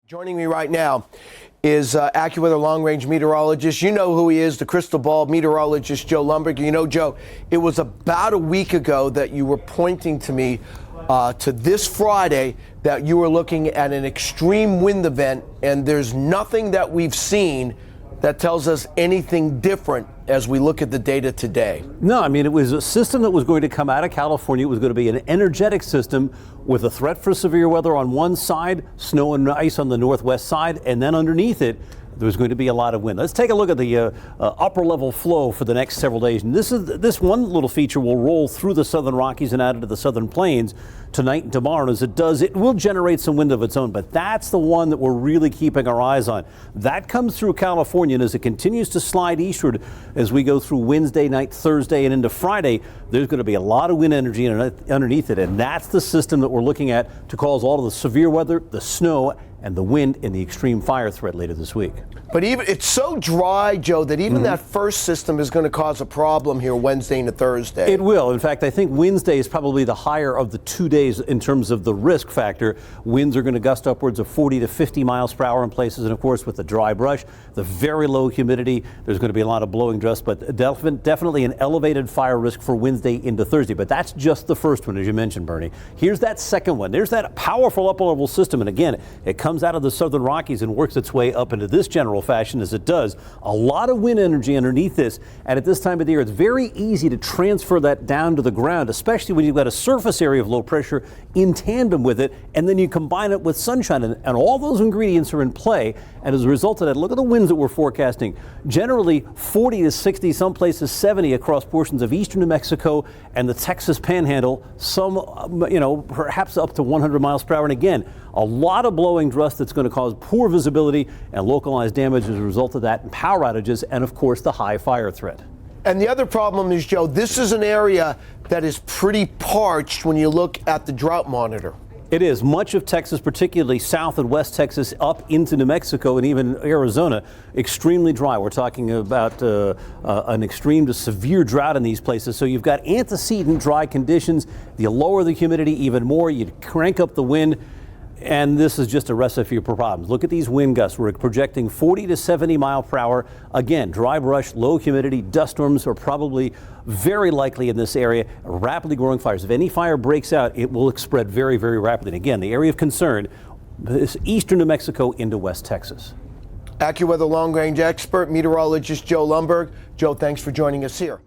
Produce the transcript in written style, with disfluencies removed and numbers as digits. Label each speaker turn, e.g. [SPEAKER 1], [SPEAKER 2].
[SPEAKER 1] Joining me right now is AccuWeather long-range meteorologist. You know who he is, the crystal ball meteorologist, Joe Lundberg. You know, Joe, it was about a week ago that you were pointing to me to this Friday that you were looking at an extreme wind event, and there's nothing that we've seen that tells us anything different as we look at the data today.
[SPEAKER 2] No, I mean, it was a system that was going to come out of California. It was going to be an energetic system with a threat for severe weather on one side, snow and ice on the northwest side, and then underneath it, there's going to be a lot of wind. Let's take a look at the upper level flow for the next several days. And this one little feature will roll through the southern Rockies and out into the southern plains tonight and tomorrow. And as it does, it will generate some wind of its own, but that's the one that we're really keeping our eyes on. That comes through California, and as it continues to slide eastward as we go through Wednesday night, Thursday, and into Friday, there's going to be a lot of wind energy underneath it, and that's the system that we're looking at to cause all of the severe weather, the snow, and the wind and the extreme fire threat later this week.
[SPEAKER 1] But even it's so dry, Joe, that even that first system is going to cause a problem here Wednesday into Thursday.
[SPEAKER 2] It will. In fact, I think Wednesday is probably the higher of the 2 days in terms of the risk factor. Winds are going to gust upwards of 40 to 50 miles per hour in places, and of course with the dry brush, the very low humidity, there's going to be a lot of blowing dust, but definitely an elevated fire risk for Wednesday into Thursday. But that's just the first one, as you mentioned, Bernie. Here's that second one. There's that powerful upper level system, and again, it comes out of the southern Rockies and works its way up into this general fashion as it does. A lot of wind energy underneath this, and at this time of the year, it's very easy to transfer that down to the ground, especially when you've got a surface area of low pressure in tandem with it, and then you combine it with sunshine, and all those ingredients are in play. And as a result of that, look at the winds that we're forecasting. Generally 40 to 60, some places 70 across portions of eastern New Mexico and the Texas Panhandle, some, perhaps up to 100 miles per hour. And again, a lot of blowing dust that's going to cause poor visibility and localized damage as a result of that, and power outages, and of course the high fire threat.
[SPEAKER 1] And the other problem is, Joe, this is an area that is pretty parched when you look at the drought monitor.
[SPEAKER 2] It is. Much of Texas, particularly south and west Texas, up into New Mexico and even Arizona, extremely dry. We're talking about an extreme to severe drought in these places. So you've got antecedent dry conditions. You lower the humidity even more. You crank up the wind. And this is just a recipe for problems. Look at these wind gusts. We're projecting 40 to 70 mile per hour. Again, dry brush, low humidity, dust storms are probably very likely in this area. Rapidly growing fires. If any fire breaks out, it will spread very, very rapidly. And again, the area of concern is eastern New Mexico into West Texas.
[SPEAKER 1] AccuWeather long-range expert, meteorologist Joe Lundberg. Joe, thanks for joining us here.